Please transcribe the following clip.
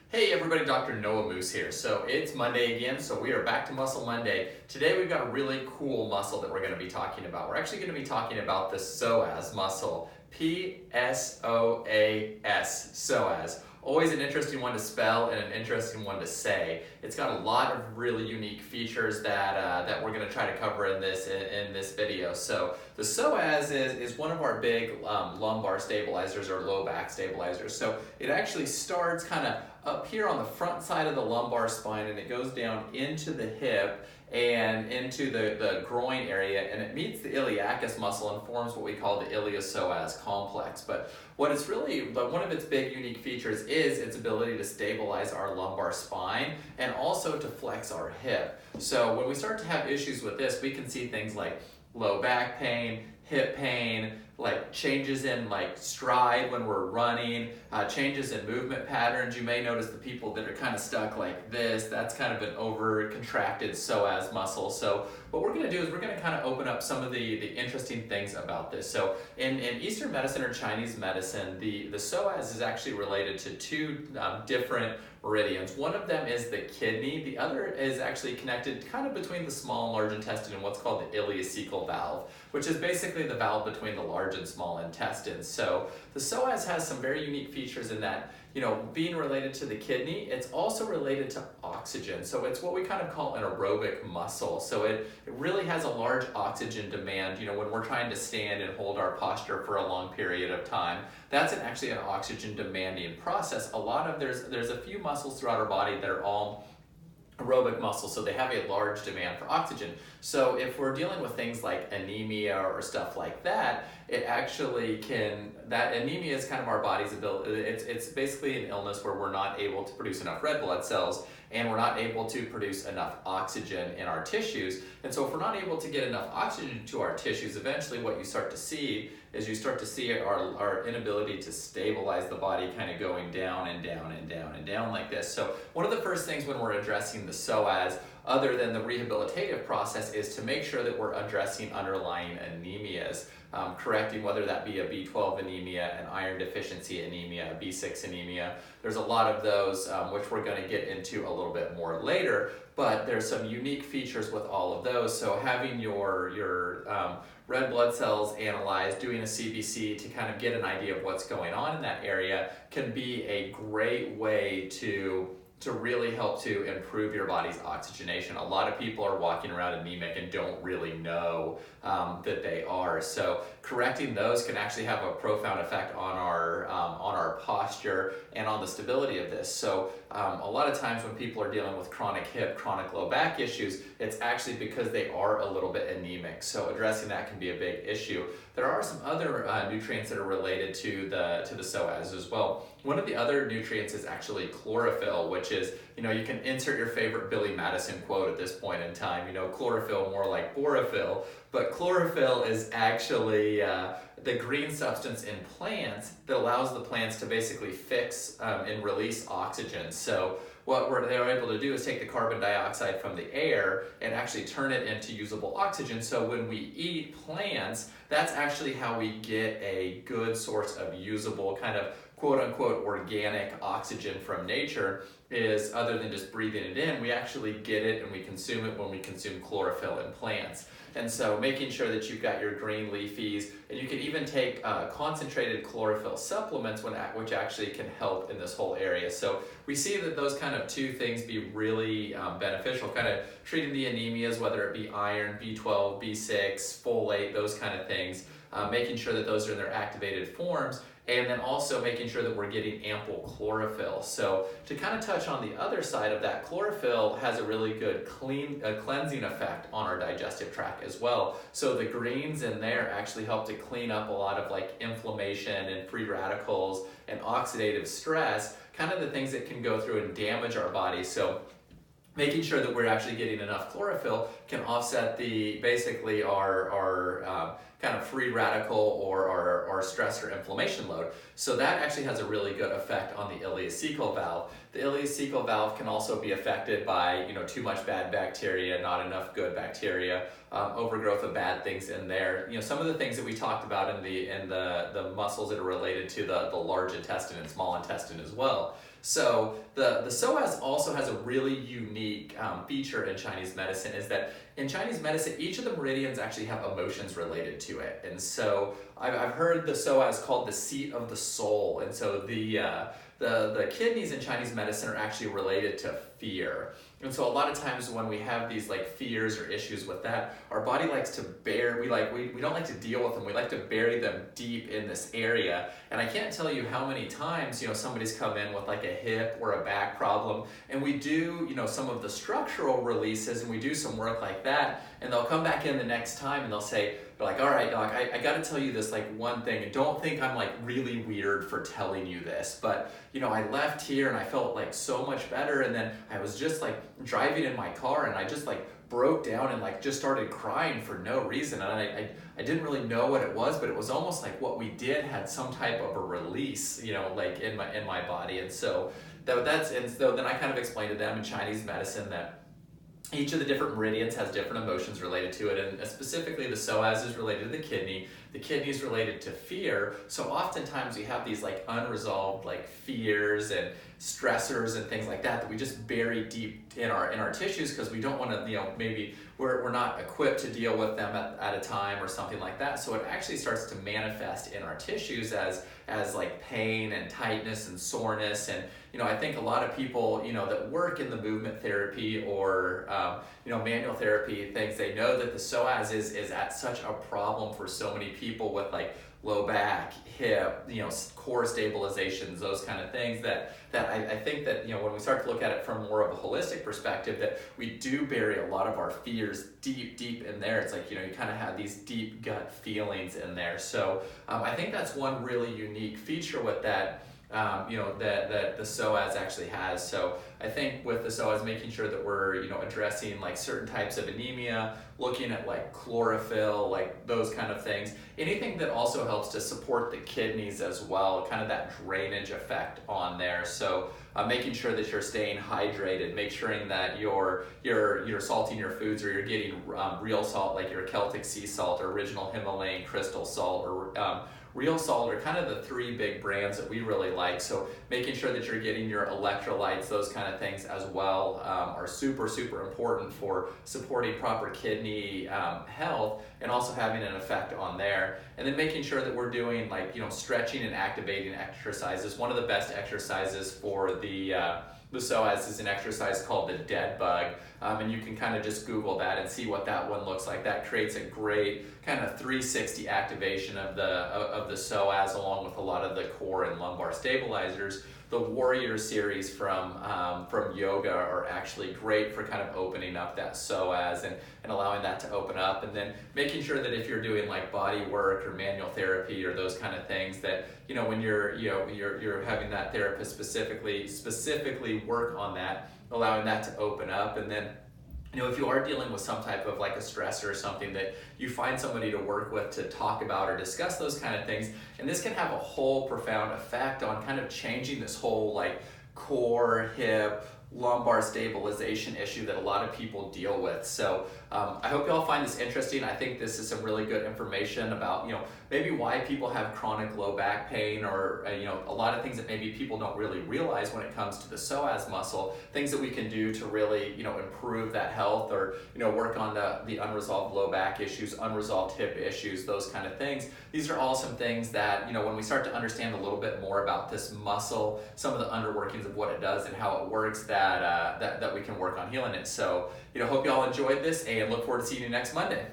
Hey everybody, Dr. Noah Moose here. So it's Monday again, so we are back to Muscle Monday. Today we've got a really cool muscle that we're going to be talking about. We're actually going to be talking about the psoas muscle. P-S-O-A-S, psoas. Always an interesting one to spell and an interesting one to say. It's got a lot of really unique features that we're going to try to cover in this video. So the psoas is one of our big lumbar stabilizers or low back stabilizers. So it actually starts kind of up here on the front side of the lumbar spine, and it goes down into the hip and into the groin area, and it meets the iliacus muscle and forms what we call the iliopsoas complex. But one of its big unique features is its ability to stabilize our lumbar spine and also to flex our hip. So when we start to have issues with this, we can see things like low back pain, hip pain, like changes in like stride when we're running, changes in movement patterns. You may notice the people that are kind of stuck like this, that's kind of an over contracted psoas muscle. So what we're going to do is we're going to kind of open up some of the interesting things about this. So in Eastern medicine or Chinese medicine, the psoas is actually related to two different meridians. One of them is the kidney. The other is actually connected kind of between the small and large intestine and what's called the ileocecal valve, which is basically the valve between the large and small intestines. So the psoas has some very unique features in that, being related to the kidney, it's also related to oxygen. So it's what we kind of call an aerobic muscle. So it really has a large oxygen demand, when we're trying to stand and hold our posture for a long period of time. That's actually an oxygen demanding process. There's a few muscles throughout our body that are all aerobic muscles, so they have a large demand for oxygen. So if we're dealing with things like anemia or stuff like that, that anemia is kind of our body's ability. It's basically an illness where we're not able to produce enough red blood cells and we're not able to produce enough oxygen in our tissues. And so if we're not able to get enough oxygen to our tissues, eventually what you start to see our inability to stabilize the body kind of going down and down and down and down like this. So one of the first things when we're addressing the psoas, other than the rehabilitative process, is to make sure that we're addressing underlying anemias, correcting whether that be a B12 anemia, an iron deficiency anemia, a B6 anemia. There's a lot of those which we're going to get into a little bit more later, but there's some unique features with all of those. So having your red blood cells analyzed, doing a CBC to kind of get an idea of what's going on in that area can be a great way to really help to improve your body's oxygenation. A lot of people are walking around anemic and don't really know that they are. So correcting those can actually have a profound effect on our posture and on the stability of this. So a lot of times when people are dealing with chronic hip, chronic low back issues, it's actually because they are a little bit anemic. So addressing that can be a big issue. There are some other nutrients that are related to the psoas as well. One of the other nutrients is actually chlorophyll, which is, you can insert your favorite Billy Madison quote at this point in time, chlorophyll more like borophyll, but chlorophyll is actually the green substance in plants that allows the plants to basically fix and release oxygen. So what they're able to do is take the carbon dioxide from the air and actually turn it into usable oxygen. So when we eat plants, that's actually how we get a good source of usable kind of quote unquote organic oxygen from nature. Is other than just breathing it in, we actually get it and we consume it when we consume chlorophyll in plants. And so making sure that you've got your green leafies, and you can even take concentrated chlorophyll supplements which actually can help in this whole area. So we see that those kind of two things be really beneficial, kind of treating the anemias, whether it be iron, B12, B6, folate, those kind of things, making sure that those are in their activated forms, and then also making sure that we're getting ample chlorophyll. So to kind of touch on the other side of that, chlorophyll has a really good cleansing effect on our digestive tract as well. So the greens in there actually help to clean up a lot of like inflammation and free radicals and oxidative stress, kind of the things that can go through and damage our body. So making sure that we're actually getting enough chlorophyll can offset our kind of free radical or our stress or inflammation load. So that actually has a really good effect on the ileocecal valve. The ileocecal valve can also be affected by too much bad bacteria, not enough good bacteria, overgrowth of bad things in there. Some of the things that we talked about in the muscles that are related to the large intestine and small intestine as well. So the psoas also has a really unique feature in Chinese medicine, is that in Chinese medicine, each of the meridians actually have emotions related to it. And so I've heard the psoas called the seat of the soul. And so the kidneys in Chinese medicine are actually related to fear. And so a lot of times when we have these like fears or issues with that, our body likes to we don't like to deal with them. We like to bury them deep in this area. And I can't tell you how many times, somebody's come in with like a hip or a back problem, and we do, some of the structural releases, and we do some work like that, and they'll come back in the next time and they'll say, all right, doc, I got to tell you this like one thing, and don't think I'm like really weird for telling you this, but I left here and I felt like so much better, and then I was just like driving in my car and I just like broke down and like just started crying for no reason, and I didn't really know what it was, but it was almost like what we did had some type of a release, like in my body. And so then I kind of explained to them in Chinese medicine that each of the different meridians has different emotions related to it, and specifically the psoas is related to the kidney is related to fear. So oftentimes we have these like unresolved like fears and stressors and things like that we just bury deep in our tissues, because we don't want to, maybe we're not equipped to deal with them at a time or something like that. So it actually starts to manifest in our tissues as like pain and tightness and soreness. And I think a lot of people that work in the movement therapy or manual therapy things, they know that the psoas is at such a problem for so many people with like low back, hip, core stabilizations, those kind of things that I think that, when we start to look at it from more of a holistic perspective, that we do bury a lot of our fears deep in there. It's like, you kind of have these deep gut feelings in there. So I think that's one really unique feature with that, that the psoas actually has. So I think with the psoas, making sure that we're, addressing like certain types of anemia, looking at like chlorophyll, like those kind of things. Anything that also helps to support the kidneys as well, kind of that drainage effect on there. So making sure that you're staying hydrated, make sure that you're salting your foods, or you're getting real salt, like your Celtic sea salt or original Himalayan crystal salt, or real salt are kind of the three big brands that we really like. So making sure that you're getting your electrolytes, those kind of things as well, are super important for supporting proper kidney health, and also having an effect on there. And then making sure that we're doing like, stretching and activating exercises. One of the best exercises for the psoas is an exercise called the dead bug, and you can kind of just Google that and see what that one looks like. That creates a great kind of 360 activation of the psoas, along with a lot of the core and lumbar stabilizers. The Warrior series from yoga are actually great for kind of opening up that psoas and allowing that to open up. And then making sure that if you're doing like body work or manual therapy or those kind of things, that when you're having that therapist specifically work on that, allowing that to open up. And then if you are dealing with some type of like a stressor or something, that you find somebody to work with to talk about or discuss those kind of things. And this can have a whole profound effect on kind of changing this whole like core, hip, lumbar stabilization issue that a lot of people deal with. So I hope you all find this interesting. I think this is some really good information about, maybe why people have chronic low back pain, or, a lot of things that maybe people don't really realize when it comes to the psoas muscle, things that we can do to really, improve that health, or, work on the unresolved low back issues, unresolved hip issues, those kind of things. These are all some things that, when we start to understand a little bit more about this muscle, some of the underworkings of what it does and how it works, that we can work on healing it. So, hope you all enjoyed this, and look forward to seeing you next Monday.